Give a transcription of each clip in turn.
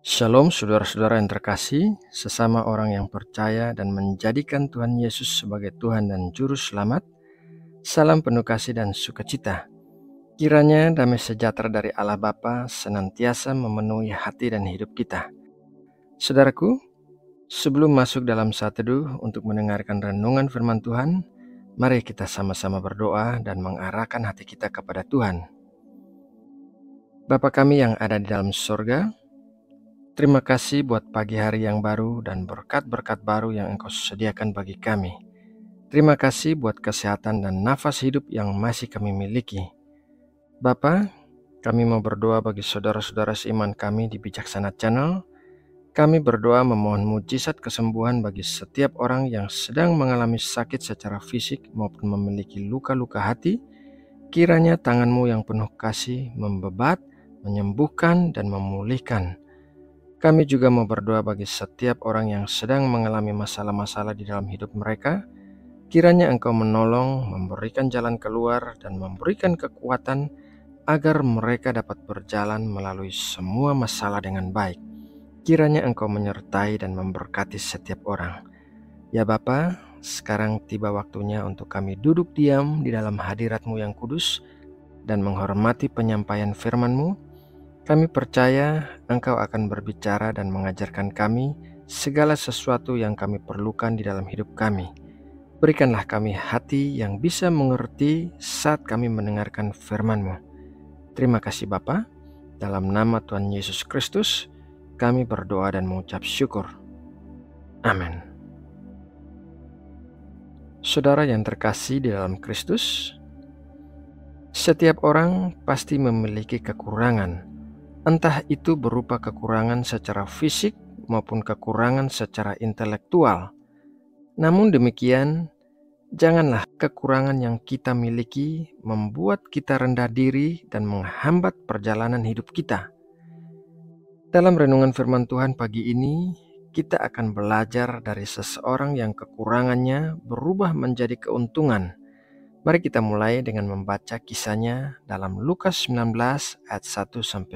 Shalom saudara-saudara yang terkasih, sesama orang yang percaya dan menjadikan Tuhan Yesus sebagai Tuhan dan Juru Selamat. Salam penuh kasih dan sukacita. Kiranya damai sejahtera dari Allah Bapa senantiasa memenuhi hati dan hidup kita. Saudaraku, sebelum masuk dalam saat teduh untuk mendengarkan renungan firman Tuhan, mari kita sama-sama berdoa dan mengarahkan hati kita kepada Tuhan. Bapa kami yang ada di dalam surga, terima kasih buat pagi hari yang baru dan berkat-berkat baru yang Engkau sediakan bagi kami. Terima kasih buat kesehatan dan nafas hidup yang masih kami miliki. Bapa, kami mau berdoa bagi saudara-saudara seiman kami di Bijaksana Channel. Kami berdoa memohon mujizat kesembuhan bagi setiap orang yang sedang mengalami sakit secara fisik maupun memiliki luka-luka hati. Kiranya tangan-Mu yang penuh kasih membebat, menyembuhkan, dan memulihkan. Kami juga mau berdoa bagi setiap orang yang sedang mengalami masalah-masalah di dalam hidup mereka. Kiranya Engkau menolong, memberikan jalan keluar, dan memberikan kekuatan agar mereka dapat berjalan melalui semua masalah dengan baik. Kiranya Engkau menyertai dan memberkati setiap orang. Ya Bapa, sekarang tiba waktunya untuk kami duduk diam di dalam hadirat-Mu yang kudus dan menghormati penyampaian firman-Mu. Kami percaya Engkau akan berbicara dan mengajarkan kami segala sesuatu yang kami perlukan di dalam hidup kami. Berikanlah kami hati yang bisa mengerti saat kami mendengarkan firman-Mu. Terima kasih Bapa. Dalam nama Tuhan Yesus Kristus, kami berdoa dan mengucap syukur. Amin. Saudara yang terkasih di dalam Kristus, setiap orang pasti memiliki kekurangan. Entah itu berupa kekurangan secara fisik maupun kekurangan secara intelektual. Namun demikian, janganlah kekurangan yang kita miliki membuat kita rendah diri dan menghambat perjalanan hidup kita. Dalam renungan firman Tuhan pagi ini, kita akan belajar dari seseorang yang kekurangannya berubah menjadi keuntungan. Mari kita mulai dengan membaca kisahnya dalam Lukas 19 ayat 1-10.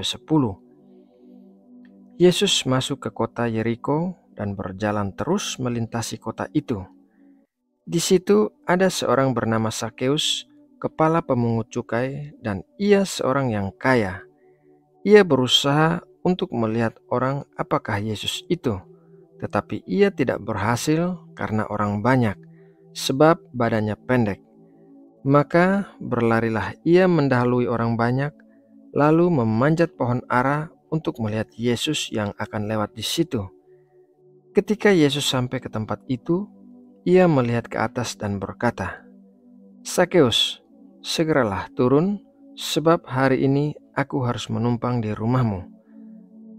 Yesus masuk ke kota Yeriko dan berjalan terus melintasi kota itu. Di situ ada seorang bernama Sakeus, kepala pemungut cukai, dan ia seorang yang kaya. Ia berusaha untuk melihat orang apakah Yesus itu, tetapi ia tidak berhasil karena orang banyak, sebab badannya pendek. Maka berlarilah ia mendahului orang banyak, lalu memanjat pohon ara untuk melihat Yesus yang akan lewat di situ. Ketika Yesus sampai ke tempat itu, ia melihat ke atas dan berkata, "Sakeus, segeralah turun, sebab hari ini aku harus menumpang di rumahmu."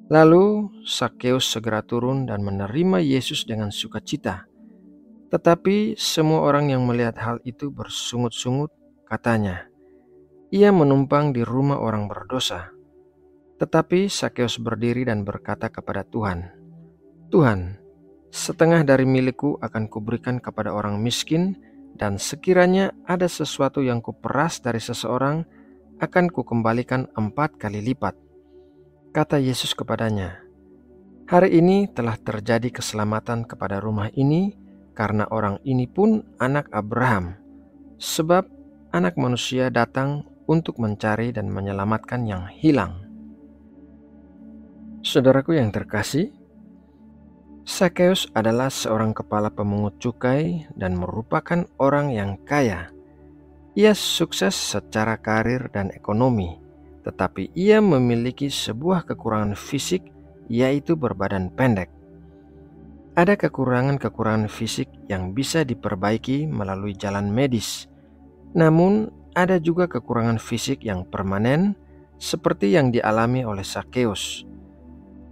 Lalu Sakeus segera turun dan menerima Yesus dengan sukacita. Tetapi semua orang yang melihat hal itu bersungut-sungut, katanya, "Ia menumpang di rumah orang berdosa." Tetapi Sakeus berdiri dan berkata kepada Tuhan, "Tuhan, setengah dari milikku akan kuberikan kepada orang miskin, dan sekiranya ada sesuatu yang kuperas dari seseorang, akan kukembalikan 4 kali lipat." Kata Yesus kepadanya, "Hari ini telah terjadi keselamatan kepada rumah ini, karena orang ini pun anak Abraham, sebab Anak Manusia datang untuk mencari dan menyelamatkan yang hilang." Saudaraku yang terkasih, Sakeus adalah seorang kepala pemungut cukai dan merupakan orang yang kaya. Ia sukses secara karir dan ekonomi, tetapi ia memiliki sebuah kekurangan fisik, yaitu berbadan pendek. Ada kekurangan-kekurangan fisik yang bisa diperbaiki melalui jalan medis. Namun, ada juga kekurangan fisik yang permanen, seperti yang dialami oleh Sakeus.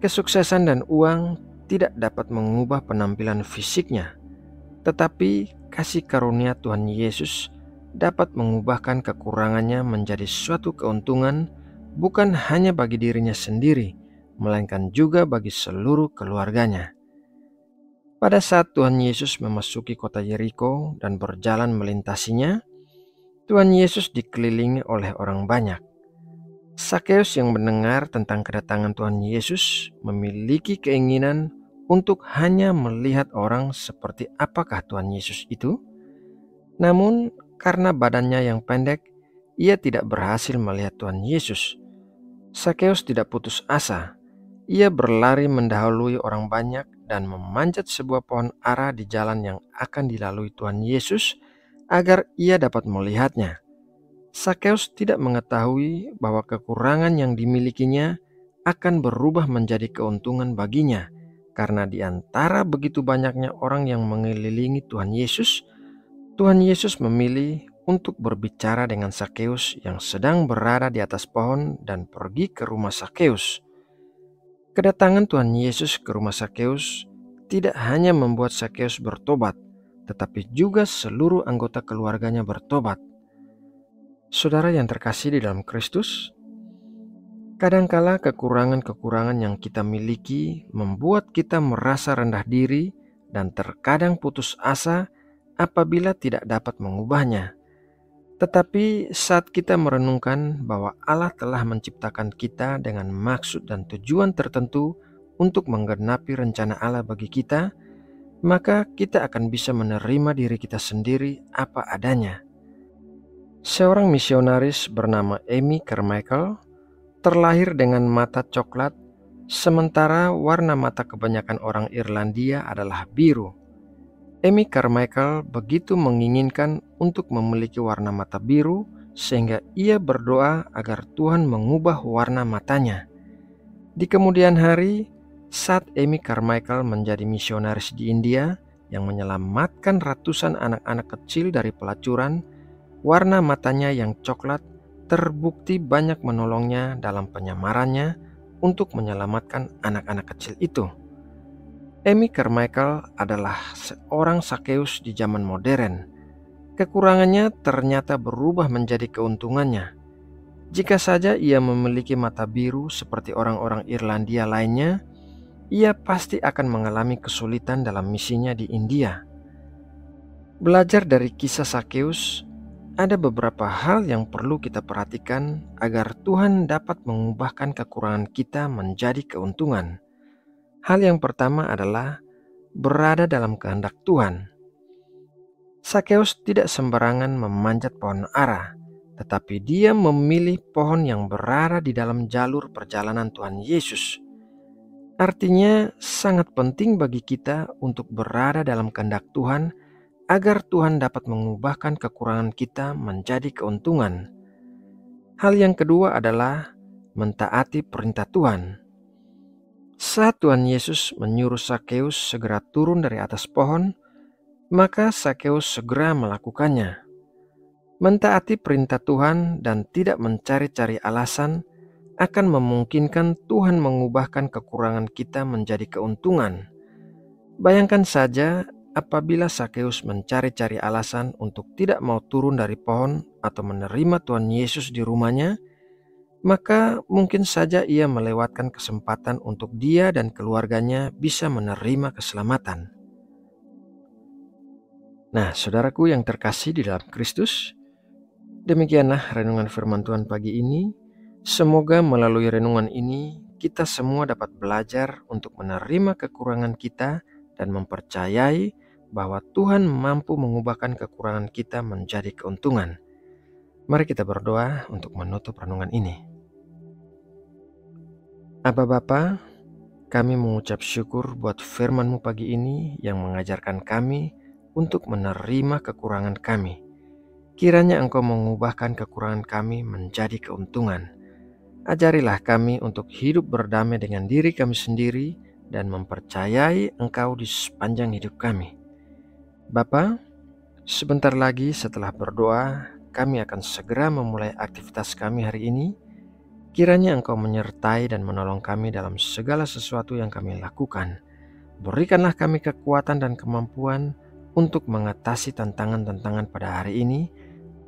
Kesuksesan dan uang tidak dapat mengubah penampilan fisiknya, tetapi kasih karunia Tuhan Yesus dapat mengubahkan kekurangannya menjadi suatu keuntungan, bukan hanya bagi dirinya sendiri, melainkan juga bagi seluruh keluarganya. Pada saat Tuhan Yesus memasuki kota Yeriko dan berjalan melintasinya, Tuhan Yesus dikelilingi oleh orang banyak. Sakeus yang mendengar tentang kedatangan Tuhan Yesus memiliki keinginan untuk hanya melihat orang seperti apakah Tuhan Yesus itu. Namun, karena badannya yang pendek, ia tidak berhasil melihat Tuhan Yesus. Sakeus tidak putus asa. Ia berlari mendahului orang banyak dan memanjat sebuah pohon ara di jalan yang akan dilalui Tuhan Yesus agar ia dapat melihatnya. Sakeus tidak mengetahui bahwa kekurangan yang dimilikinya akan berubah menjadi keuntungan baginya, karena di antara begitu banyaknya orang yang mengelilingi Tuhan Yesus memilih untuk berbicara dengan Sakeus yang sedang berada di atas pohon dan pergi ke rumah Sakeus. Kedatangan Tuhan Yesus ke rumah Sakeus tidak hanya membuat Sakeus bertobat, tetapi juga seluruh anggota keluarganya bertobat. Saudara yang terkasih di dalam Kristus, kadangkala kekurangan-kekurangan yang kita miliki membuat kita merasa rendah diri dan terkadang putus asa apabila tidak dapat mengubahnya. Tetapi saat kita merenungkan bahwa Allah telah menciptakan kita dengan maksud dan tujuan tertentu untuk menggenapi rencana Allah bagi kita, maka kita akan bisa menerima diri kita sendiri apa adanya. Seorang misionaris bernama Amy Carmichael terlahir dengan mata coklat, sementara warna mata kebanyakan orang Irlandia adalah biru. Amy Carmichael begitu menginginkan untuk memiliki warna mata biru sehingga ia berdoa agar Tuhan mengubah warna matanya. Di kemudian hari, saat Amy Carmichael menjadi misionaris di India yang menyelamatkan ratusan anak-anak kecil dari pelacuran, warna matanya yang coklat terbukti banyak menolongnya dalam penyamarannya untuk menyelamatkan anak-anak kecil itu. Amy Carmichael adalah seorang Sakeus di zaman modern. Kekurangannya ternyata berubah menjadi keuntungannya. Jika saja ia memiliki mata biru seperti orang-orang Irlandia lainnya, ia pasti akan mengalami kesulitan dalam misinya di India. Belajar dari kisah Sakeus, ada beberapa hal yang perlu kita perhatikan agar Tuhan dapat mengubahkan kekurangan kita menjadi keuntungan. Hal yang pertama adalah berada dalam kehendak Tuhan. Sakeus tidak sembarangan memanjat pohon ara, tetapi dia memilih pohon yang berada di dalam jalur perjalanan Tuhan Yesus. Artinya, sangat penting bagi kita untuk berada dalam kehendak Tuhan agar Tuhan dapat mengubahkan kekurangan kita menjadi keuntungan. Hal yang kedua adalah mentaati perintah Tuhan. Saat Tuhan Yesus menyuruh Sakeus segera turun dari atas pohon, maka Sakeus segera melakukannya. Mentaati perintah Tuhan dan tidak mencari-cari alasan akan memungkinkan Tuhan mengubahkan kekurangan kita menjadi keuntungan. Bayangkan saja apabila Sakeus mencari-cari alasan untuk tidak mau turun dari pohon atau menerima Tuhan Yesus di rumahnya, maka mungkin saja ia melewatkan kesempatan untuk dia dan keluarganya bisa menerima keselamatan. Nah, saudaraku yang terkasih di dalam Kristus, demikianlah renungan firman Tuhan pagi ini. Semoga melalui renungan ini kita semua dapat belajar untuk menerima kekurangan kita dan mempercayai bahwa Tuhan mampu mengubahkan kekurangan kita menjadi keuntungan. Mari kita berdoa untuk menutup renungan ini. Aba Bapa, kami mengucap syukur buat firman-Mu pagi ini yang mengajarkan kami untuk menerima kekurangan kami. Kiranya Engkau mengubahkan kekurangan kami menjadi keuntungan. Ajarilah kami untuk hidup berdamai dengan diri kami sendiri dan mempercayai Engkau di sepanjang hidup kami. Bapa, sebentar lagi setelah berdoa, kami akan segera memulai aktivitas kami hari ini. Kiranya Engkau menyertai dan menolong kami dalam segala sesuatu yang kami lakukan. Berikanlah kami kekuatan dan kemampuan untuk mengatasi tantangan-tantangan pada hari ini,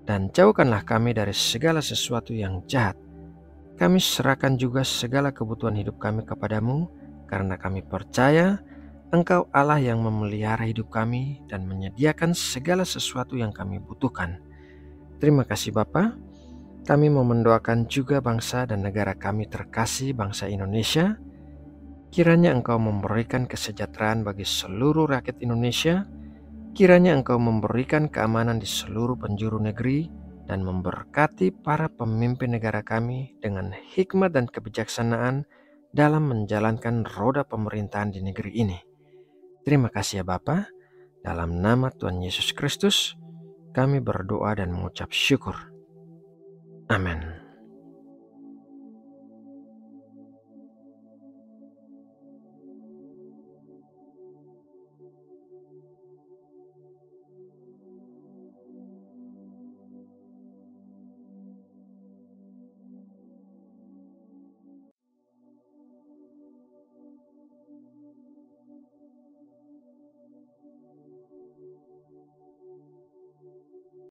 dan jauhkanlah kami dari segala sesuatu yang jahat. Kami serahkan juga segala kebutuhan hidup kami kepadamu, karena kami percaya Engkau Allah yang memelihara hidup kami dan menyediakan segala sesuatu yang kami butuhkan. Terima kasih Bapa. Kami mau mendoakan juga bangsa dan negara kami terkasih, bangsa Indonesia. Kiranya Engkau memberikan kesejahteraan bagi seluruh rakyat Indonesia. Kiranya Engkau memberikan keamanan di seluruh penjuru negeri dan memberkati para pemimpin negara kami dengan hikmat dan kebijaksanaan dalam menjalankan roda pemerintahan di negeri ini. Terima kasih ya Bapa. Dalam nama Tuhan Yesus Kristus, kami berdoa dan mengucap syukur. Amin.